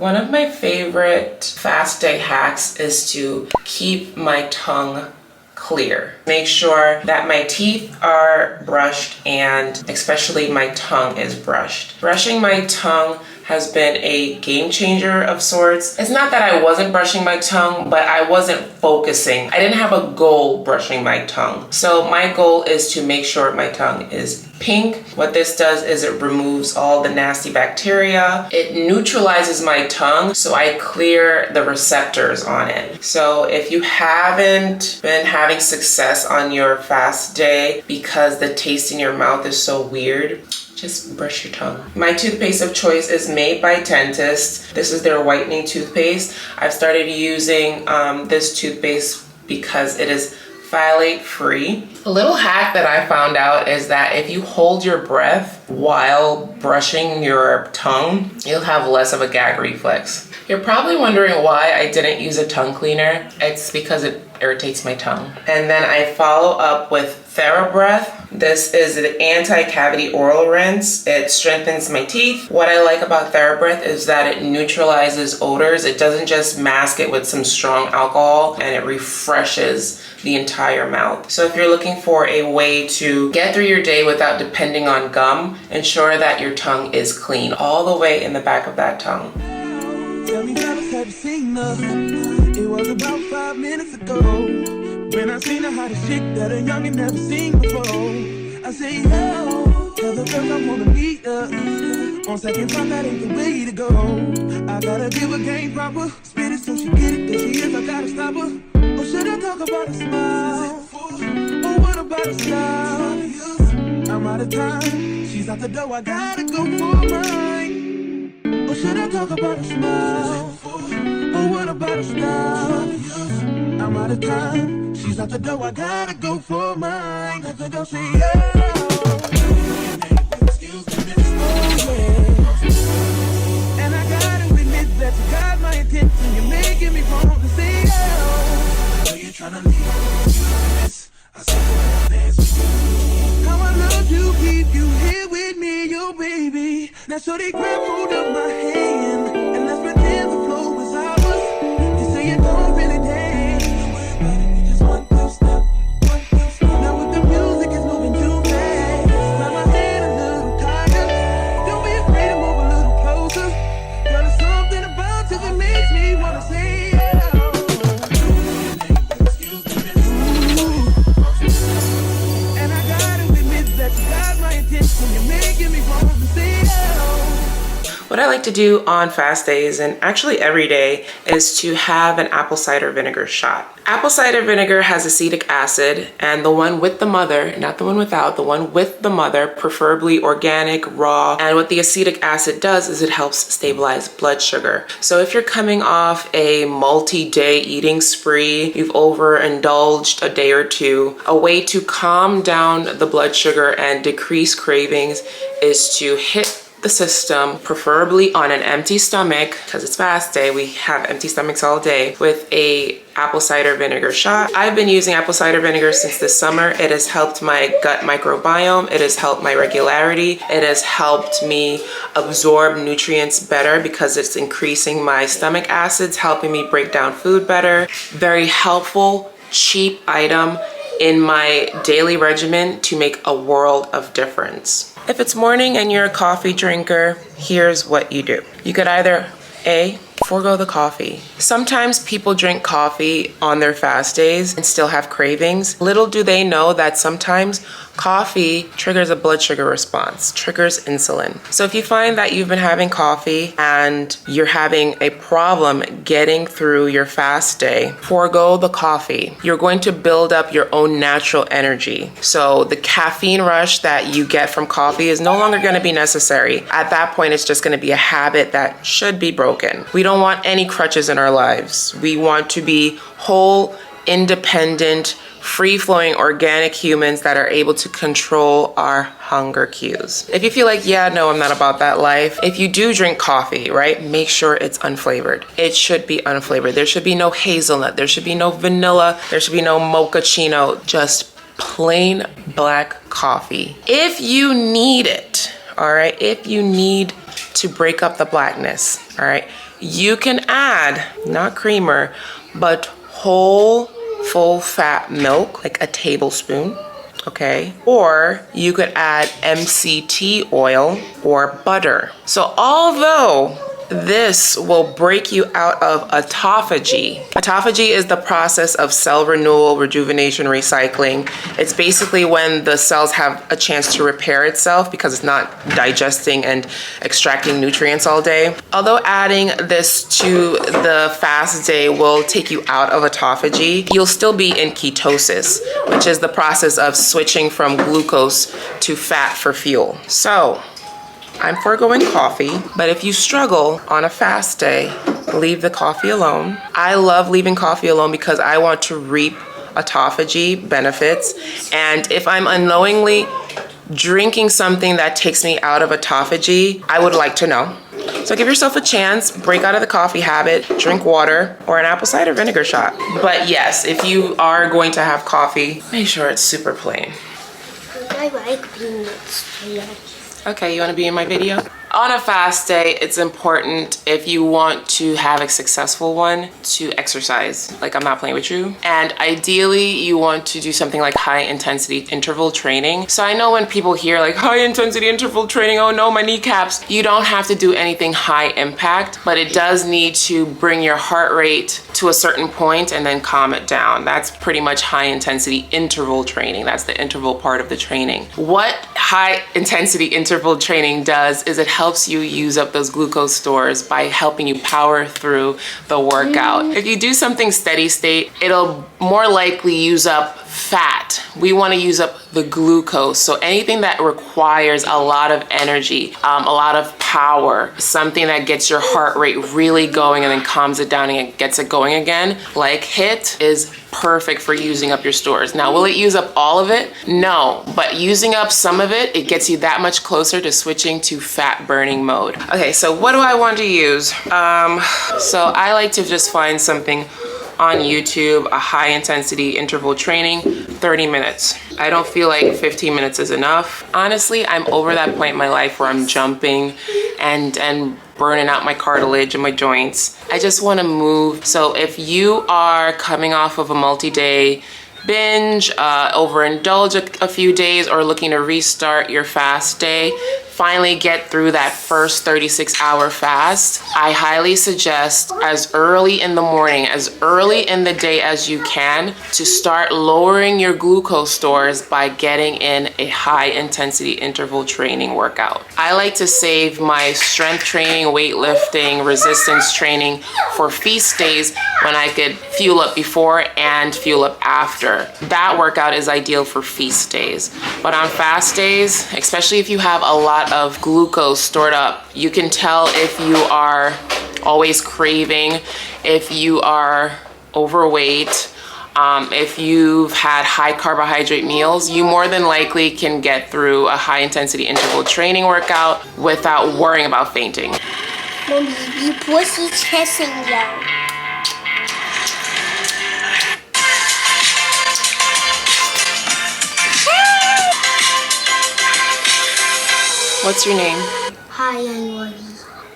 One of my favorite fast day hacks is to keep my tongue clear. Make sure that my teeth are brushed and especially my tongue is brushed. Brushing my tongue has been a game changer of sorts. It's not that I wasn't brushing my tongue, but I wasn't focusing. I didn't have a goal brushing my tongue. So my goal is to make sure my tongue is pink. What this does is it removes all the nasty bacteria. It neutralizes my tongue, so I clear the receptors on it. So if you haven't been having success on your fast day because the taste in your mouth is so weird, just brush your tongue. My toothpaste of choice is made by Dentist. This is their whitening toothpaste. I've started using this toothpaste because it is phthalate free. A little hack that I found out is that if you hold your breath while brushing your tongue, you'll have less of a gag reflex. You're probably wondering why I didn't use a tongue cleaner. It's because it irritates my tongue. And then I follow up with TheraBreath. This is an anti-cavity oral rinse. It strengthens my teeth. What I like about TheraBreath is that it neutralizes odors. It doesn't just mask it with some strong alcohol, and it refreshes the entire mouth. So if you're looking for a way to get through your day without depending on gum, ensure that your tongue is clean all the way in the back of that tongue. Tell me, have you seen her? It was about 5 minutes ago when I seen the hottest chick that a youngin' never seen before. I say, yo, tell the girls I wanna meet her. On second thought, that ain't the way to go. I gotta give her game proper, spit it so she get it. There she is, I gotta stop her. Or should I talk about a smile? Or what about a style? I'm out of time, she's out the door, I gotta go for mine. Or should I talk about a smile? Or what about a style? I'm out of time, she's out the door, I gotta go for mine. Have to go say yeah. Excuse me, miss. Oh yeah. And I gotta admit that you got my attention, you're making me want to say yeah. Are you trying to leave? Miss, I said I dance with you. How I love to keep you here with me, your baby. Now so they grab hold of my hand and let's pretend the flow is ours. You say you don't really dance. Don't worry about it, we just one step. Now with the music is moving too fast. Grab my hand a little tighter. Don't be afraid to move a little closer. Girl, there's something about you that makes me wanna say yeah. Excuse me, miss. And I gotta admit that you got my attention. You're making me want to say yeah. What I like to do on fast days, and actually every day, is to have an apple cider vinegar shot. Apple cider vinegar has acetic acid, and the one with the mother, not the one without, the one with the mother, preferably organic, raw. And what the acetic acid does is it helps stabilize blood sugar. So if you're coming off a multi-day eating spree, you've overindulged a day or two, a way to calm down the blood sugar and decrease cravings is to hit the system, preferably on an empty stomach, because it's fast day, we have empty stomachs all day, with a apple cider vinegar shot. I've been using apple cider vinegar since this summer. It has helped my gut microbiome. It has helped my regularity. It has helped me absorb nutrients better because it's increasing my stomach acids, helping me break down food better. Very helpful, cheap item in my daily regimen to make a world of difference. If it's morning and you're a coffee drinker, here's what you do. You could either A, forego the coffee. Sometimes people drink coffee on their fast days and still have cravings. Little do they know that sometimes coffee triggers a blood sugar response, triggers insulin. So if you find that you've been having coffee and you're having a problem getting through your fast day, forego the coffee. You're going to build up your own natural energy. So the caffeine rush that you get from coffee is no longer going to be necessary. At that point, it's just going to be a habit that should be broken. We don't want any crutches in our lives. We want to be whole, independent, free-flowing organic humans that are able to control our hunger cues. If you feel like, yeah, no, I'm not about that life. If you do drink coffee, right, make sure it's unflavored. It should be unflavored. There should be no hazelnut. There should be no vanilla. There should be no mochaccino. Just plain black coffee. If you need it, all right, if you need to break up the blackness, all right, you can add, not creamer, but whole full fat milk, like a tablespoon, okay? Or you could add MCT oil or butter. So although this will break you out of autophagy. Autophagy is the process of cell renewal, rejuvenation, recycling. It's basically when the cells have a chance to repair itself because it's not digesting and extracting nutrients all day. Although adding this to the fast day will take you out of autophagy, you'll still be in ketosis, which is the process of switching from glucose to fat for fuel. So, I'm foregoing coffee, but if you struggle on a fast day, leave the coffee alone. I love leaving coffee alone because I want to reap autophagy benefits. And if I'm unknowingly drinking something that takes me out of autophagy, I would like to know. So give yourself a chance, break out of the coffee habit, drink water or an apple cider vinegar shot. But yes, if you are going to have coffee, make sure it's super plain. I like peanuts. Okay, you want to be in my video? On a fast day, it's important, if you want to have a successful one, to exercise. Like, I'm not playing with you. And ideally, you want to do something like high intensity interval training. So I know when people hear like high intensity interval training, oh no, my kneecaps. You don't have to do anything high impact, but it does need to bring your heart rate to a certain point and then calm it down. That's pretty much high intensity interval training. That's the interval part of the training. What high intensity interval training does is it helps you use up those glucose stores by helping you power through the workout. If you do something steady state, it'll more likely use up fat. We want to use up the glucose. So anything that requires a lot of energy, a lot of power, something that gets your heart rate really going and then calms it down and it gets it going again, like HIIT, is perfect for using up your stores. Now, will it use up all of it? No, but using up some of it, it gets you that much closer to switching to fat burning mode. Okay, so what do I want to use? So I like to just find something on YouTube, a high intensity interval training, 30 minutes. I don't feel like 15 minutes is enough. Honestly, I'm over that point in my life where I'm jumping and burning out my cartilage and my joints. I just want to move. So if you are coming off of a multi-day binge, overindulge a few days, or looking to restart your fast day, finally get through that first 36-hour fast, I highly suggest as early in the morning, as early in the day as you can, to start lowering your glucose stores by getting in a high intensity interval training workout. I like to save my strength training, weightlifting, resistance training for feast days when I could fuel up before and fuel up after. That workout is ideal for feast days. But on fast days, especially if you have a lot of glucose stored up, you can tell if you are always craving, if you are overweight, if you've had high carbohydrate meals, you more than likely can get through a high intensity interval training workout without worrying about fainting. Mommy, you pussy chasing down. What's your name? Hi,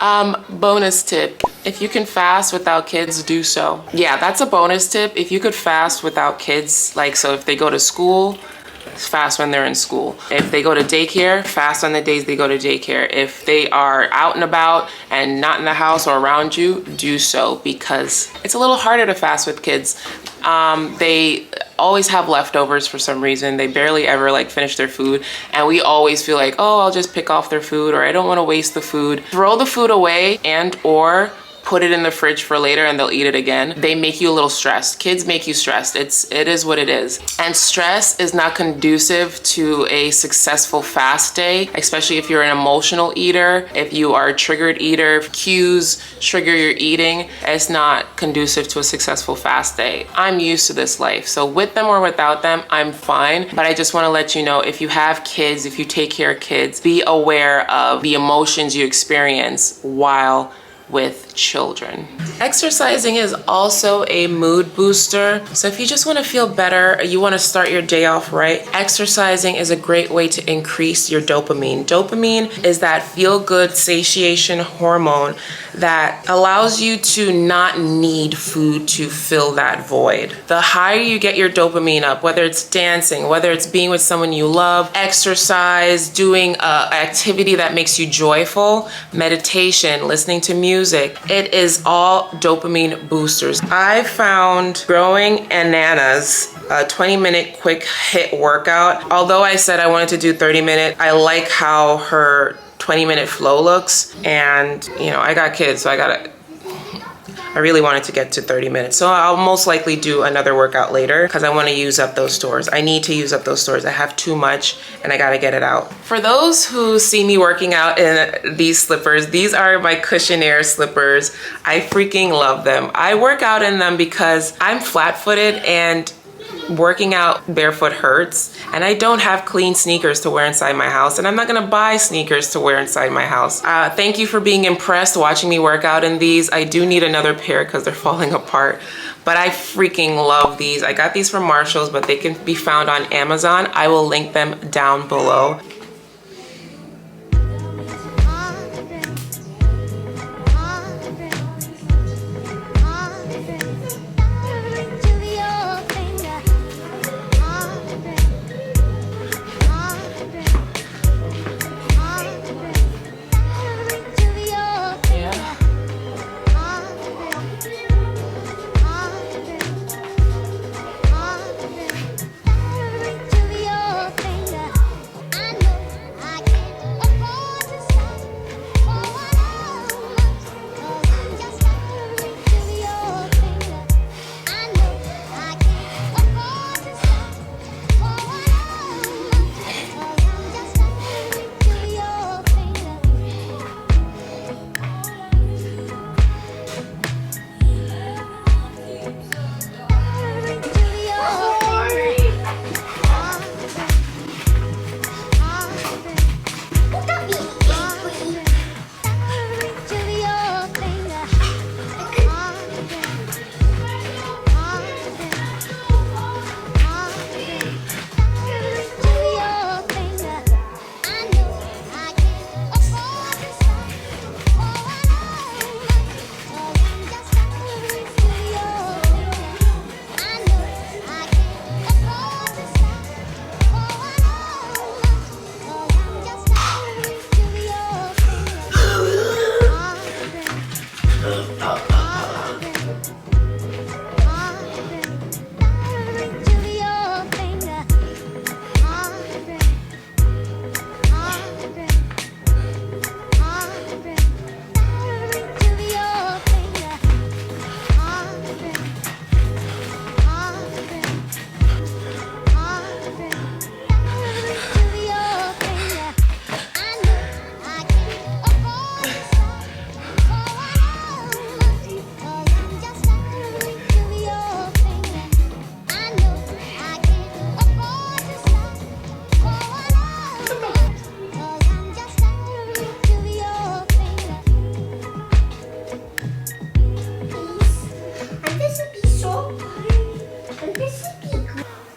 I'm Wadi. Bonus tip. If you can fast without kids, do so. Yeah, that's a bonus tip. If you could fast without kids, like, so if they go to school, fast when they're in school. If they go to daycare, fast on the days they go to daycare. If they are out and about and not in the house or around you, do so, because it's a little harder to fast with kids. They always have leftovers for some reason. They barely ever like finish their food, and we always feel like, oh, I'll just pick off their food, or I don't want to waste the food. Throw the food away and or put it in the fridge for later and they'll eat it again. They make you a little stressed. Kids make you stressed. It is what it is. And stress is not conducive to a successful fast day, especially if you're an emotional eater, if you are a triggered eater, if cues trigger your eating, it's not conducive to a successful fast day. I'm used to this life. So with them or without them, I'm fine. But I just want to let you know, if you have kids, if you take care of kids, be aware of the emotions you experience while with children. Exercising is also a mood booster. So if you just want to feel better, or you want to start your day off right, exercising is a great way to increase your dopamine. Dopamine is that feel-good satiation hormone that allows you to not need food to fill that void. The higher you get your dopamine up, whether it's dancing, whether it's being with someone you love, exercise, doing an activity that makes you joyful, meditation, listening to music, it is all dopamine boosters. I found growing bananas a 20-minute quick hit workout. Although I said I wanted to do 30-minute, I like how her 20-minute flow looks, and you know, I got kids, so I really wanted to get to 30 minutes. So I'll most likely do another workout later because I want to use up those stores. I need to use up those stores. I have too much and I got to get it out. For those who see me working out in these slippers, these are my Cushionaire slippers. I freaking love them. I work out in them because I'm flat-footed and working out barefoot hurts, and I don't have clean sneakers to wear inside my house, and I'm not gonna buy sneakers to wear inside my house. Thank you for being impressed watching me work out in these. I do need another pair because they're falling apart, but I freaking love these. I got these from Marshall's, but they can be found on Amazon. I will link them down below.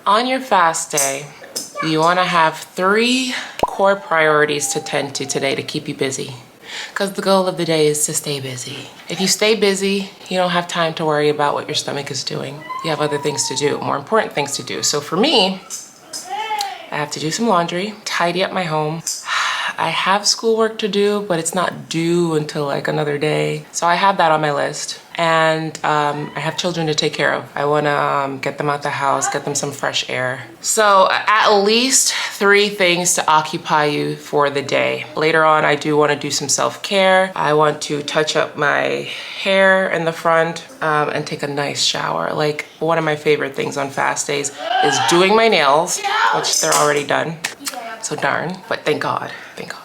On your fast day, you want to have 3 core priorities to tend to today to keep you busy. Because the goal of the day is to stay busy. If you stay busy, you don't have time to worry about what your stomach is doing. You have other things to do, more important things to do. So for me, I have to do some laundry, tidy up my home. I have schoolwork to do, but it's not due until like another day. So I have that on my list. And I have children to take care of. I wanna get them out the house, get them some fresh air. So at least 3 things to occupy you for the day. Later on, I do wanna do some self-care. I want to touch up my hair in the front and take a nice shower. Like, one of my favorite things on fast days is doing my nails, which they're already done. So darn, but thank God, thank God.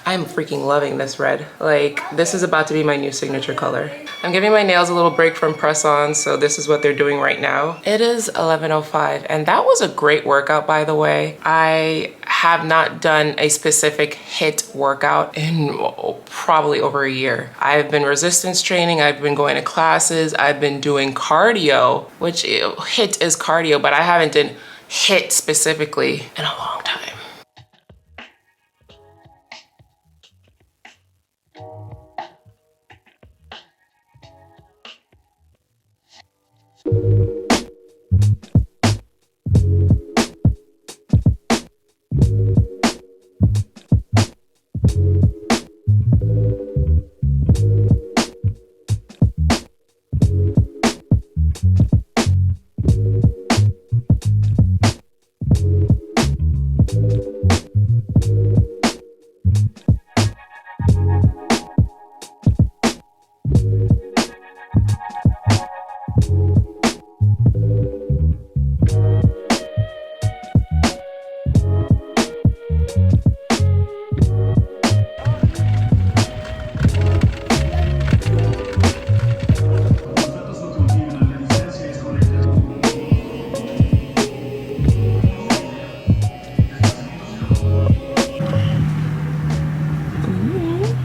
I'm freaking loving this red. Like, this is about to be my new signature color. I'm giving my nails a little break from press-on, so this is what they're doing right now. It is 11:05, and that was a great workout, by the way. I have not done a specific HIIT workout in probably over a year. I've been resistance training, I've been going to classes, I've been doing cardio, which HIIT is cardio, but I haven't done HIIT specifically in a long time.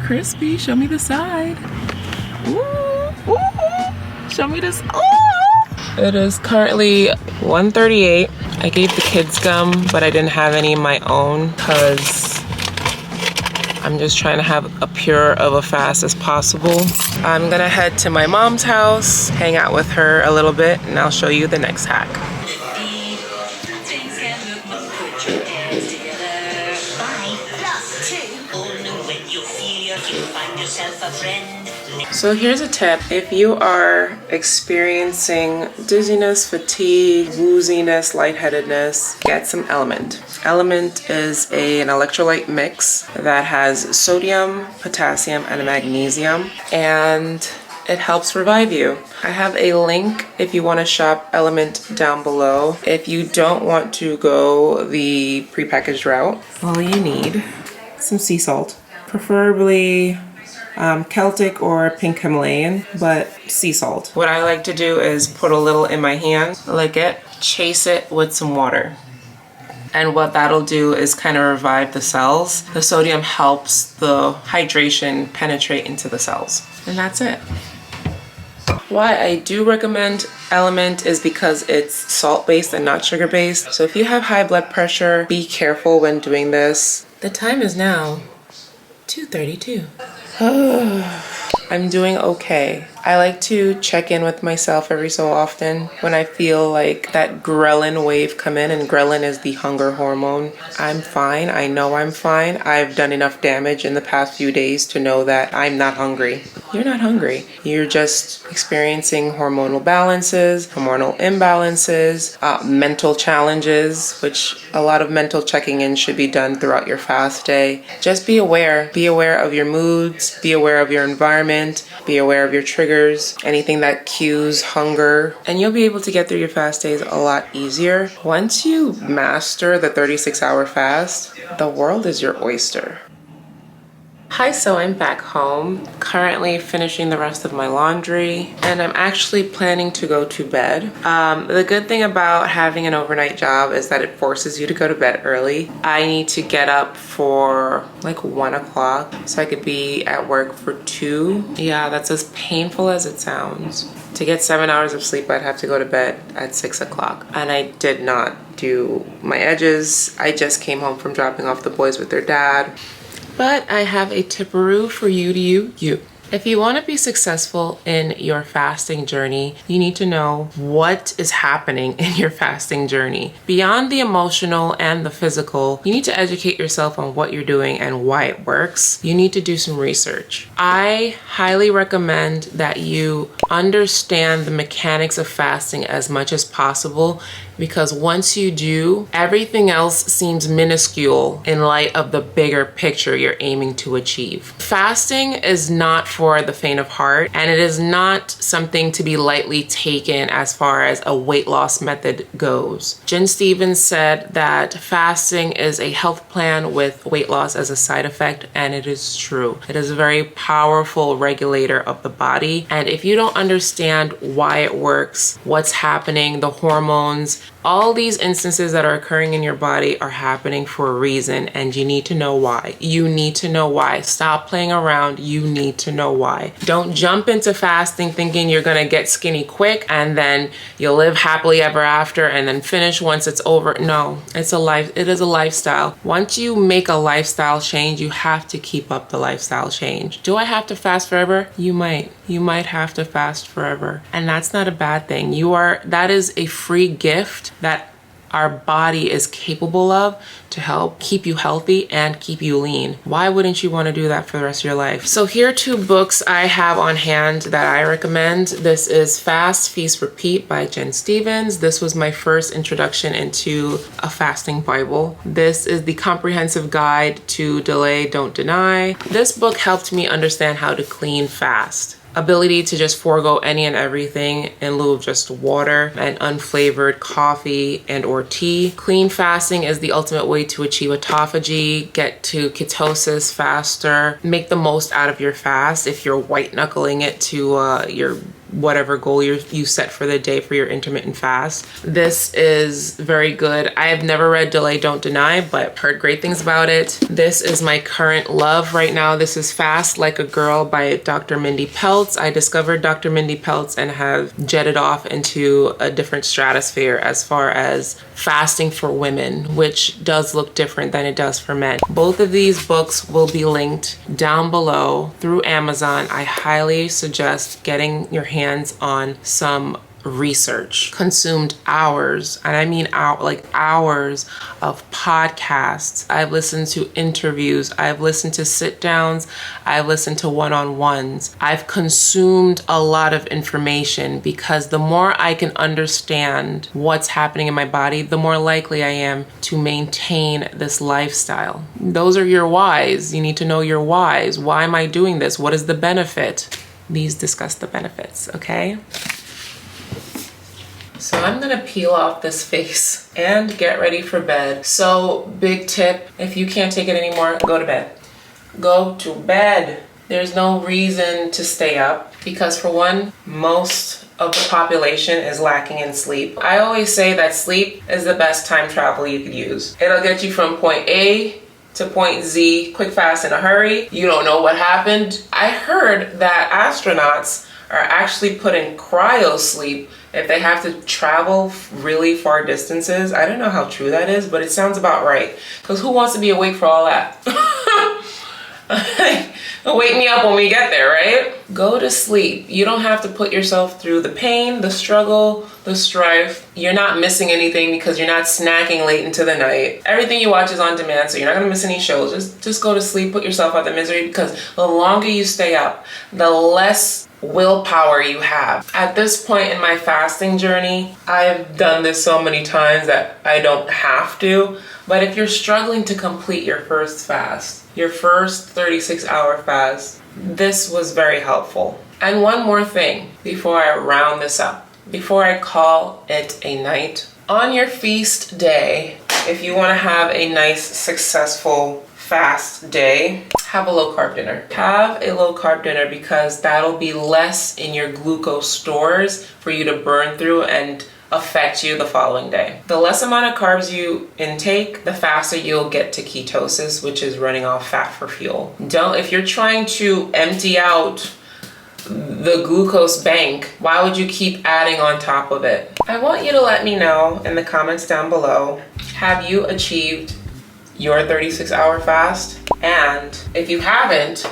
Crispy, show me the side. Ooh, ooh, show me this. Ooh. It is currently 1:38. I gave the kids gum, but I didn't have any of my own because I'm just trying to have a pure of a fast as possible. I'm gonna head to my mom's house, hang out with her a little bit, and I'll show you the next hack. So here's a tip. If you are experiencing dizziness, fatigue, wooziness, lightheadedness, get some Element. Element is an electrolyte mix that has sodium, potassium, and magnesium, and it helps revive you. I have a link if you want to shop Element down below. If you don't want to go the prepackaged route, all you need some sea salt, preferably Celtic or pink Himalayan, but sea salt. What I like to do is put a little in my hand, lick it, chase it with some water. And what that'll do is kind of revive the cells. The sodium helps the hydration penetrate into the cells. And that's it. Why I do recommend Element is because it's salt-based and not sugar-based. So if you have high blood pressure, be careful when doing this. The time is now 2:32. I'm doing okay. I like to check in with myself every so often when I feel like that ghrelin wave come in, and ghrelin is the hunger hormone. I'm fine. I know I'm fine. I've done enough damage in the past few days to know that I'm not hungry. You're not hungry. You're just experiencing hormonal balances, hormonal imbalances, mental challenges, which a lot of mental checking in should be done throughout your fast day. Just be aware. Be aware of your moods. Be aware of your environment. Be aware of your triggers. Anything that cues hunger, and you'll be able to get through your fast days a lot easier. Once you master the 36-hour fast, the world is your oyster. Hi, so I'm back home, currently finishing the rest of my laundry, and I'm actually planning to go to bed. The good thing about having an overnight job is that it forces you to go to bed early. I need to get up for like 1 o'clock so I could be at work for 2. Yeah, that's as painful as it sounds. To get 7 hours of sleep, I'd have to go to bed at 6 o'clock, and I did not do my edges. I just came home from dropping off the boys with their dad. But I have a tipperoo for you to you. If you want to be successful in your fasting journey, you need to know what is happening in your fasting journey. Beyond the emotional and the physical, you need to educate yourself on what you're doing and why it works. You need to do some research. I highly recommend that you understand the mechanics of fasting as much as possible, because once you do, everything else seems minuscule in light of the bigger picture you're aiming to achieve. Fasting is not for the faint of heart, and it is not something to be lightly taken as far as a weight loss method goes. Jen Stevens said that fasting is a health plan with weight loss as a side effect, and it is true. It is a very powerful regulator of the body, and if you don't understand why it works, what's happening, the hormones, All these instances that are occurring in your body are happening for a reason, and you need to know why. You need to know why. Stop playing around. You need to know why. Don't jump into fasting thinking you're gonna get skinny quick and then you'll live happily ever after and then finish once it's over. No, it is a lifestyle. Once you make a lifestyle change, you have to keep up the lifestyle change. Do I have to fast forever? You might have to fast forever. And that's not a bad thing. That is a free gift that our body is capable of to help keep you healthy and keep you lean. Why wouldn't you want to do that for the rest of your life? So here are 2 books I have on hand that I recommend. This is Fast, Feast, Repeat by Jen Stevens. This was my first introduction into a fasting Bible. This is the comprehensive guide to Delay, Don't Deny. This book helped me understand how to clean fast. Ability to just forego any and everything in lieu of just water and unflavored coffee and or tea. Clean fasting is the ultimate way to achieve autophagy, get to ketosis faster, make the most out of your fast if you're white knuckling it to your whatever goal you set for the day for your intermittent fast. This is very good. I have never read Delay, Don't Deny, but heard great things about it. This is my current love right now. This is Fast Like a Girl by Dr. Mindy Peltz. I discovered Dr. Mindy Peltz and have jetted off into a different stratosphere as far as fasting for women, which does look different than it does for men. Both of these books will be linked down below through Amazon. I highly suggest getting your hands on some research. Consumed hours, and I mean hours of podcasts. I've listened to interviews. I've listened to sit downs. I've listened to one-on-ones. I've consumed a lot of information because the more I can understand what's happening in my body, the more likely I am to maintain this lifestyle. Those are your whys. You need to know your whys. Why am I doing this? What is the benefit? These discuss the benefits, okay? So I'm gonna peel off this face and get ready for bed. So big tip, if you can't take it anymore, go to bed. Go to bed. There's no reason to stay up because for one, most of the population is lacking in sleep. I always say that sleep is the best time travel you could use. It'll get you from point A to point Z quick, fast, in a hurry. You don't know what happened. I heard that astronauts are actually put in cryo sleep if they have to travel really far distances. I don't know how true that is, but it sounds about right. Because who wants to be awake for all that? Wake me up when we get there, right? Go to sleep. You don't have to put yourself through the pain, the struggle, the strife. You're not missing anything because you're not snacking late into the night. Everything you watch is on demand, so you're not gonna miss any shows. Just go to sleep, put yourself out of misery, because the longer you stay up, the less willpower you have. At this point in my fasting journey, I've done this so many times that I don't have to, but if you're struggling to complete your first fast, your first 36-hour fast, this was very helpful. And one more thing before I round this up, before I call it a night. On your feast day, if you want to have a nice, successful fast day, have a low-carb dinner. Have a low-carb dinner because that'll be less in your glucose stores for you to burn through and affect you the following day. The less amount of carbs you intake, the faster you'll get to ketosis, which is running off fat for fuel. If you're trying to empty out the glucose bank, why would you keep adding on top of it? I want you to let me know in the comments down below, have you achieved your 36-hour fast? And if you haven't,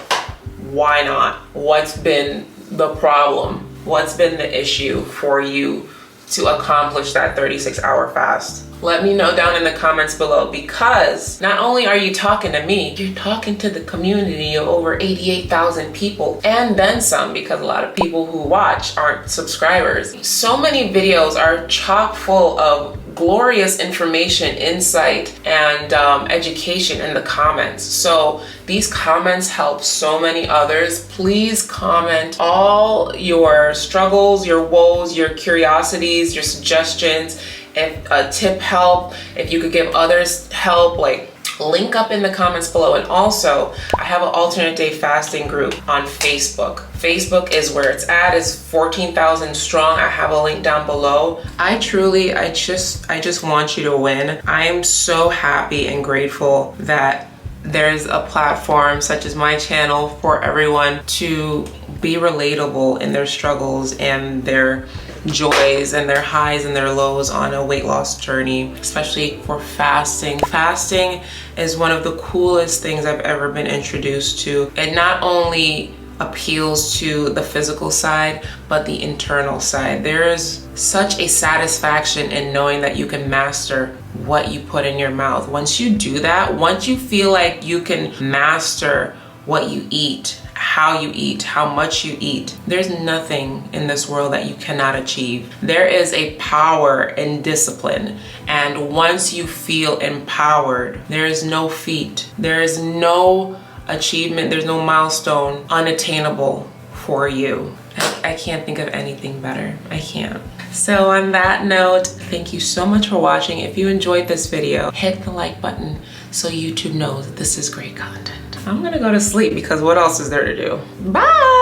why not? What's been the problem? What's been the issue for you to accomplish that 36-hour fast? Let me know down in the comments below, because not only are you talking to me, you're talking to the community of over 88,000 people and then some, because a lot of people who watch aren't subscribers. So many videos are chock full of glorious information, insight, and education in the comments. So these comments help so many others. Please comment all your struggles, your woes, your curiosities, your suggestions. If a tip help, if you could give others help, like Link up in the comments below. And also, I have an alternate day fasting group on Facebook. Facebook is where it's at. It's 14,000 strong. I have a link down below. I just want you to win. I am so happy and grateful that there's a platform such as my channel for everyone to be relatable in their struggles and their joys and their highs and their lows on a weight loss journey, especially for fasting. Fasting is one of the coolest things I've ever been introduced to. It not only appeals to the physical side, but the internal side. There is such a satisfaction in knowing that you can master what you put in your mouth. Once you do that, once you feel like you can master what you eat, how you eat, how much you eat, there's nothing in this world that you cannot achieve. There is a power in discipline. And once you feel empowered, there is no feat, there is no achievement, there's no milestone unattainable for you. I can't think of anything better. I can't. So on that note, thank you so much for watching. If you enjoyed this video, hit the like button so YouTube knows that this is great content. I'm gonna go to sleep because what else is there to do? Bye!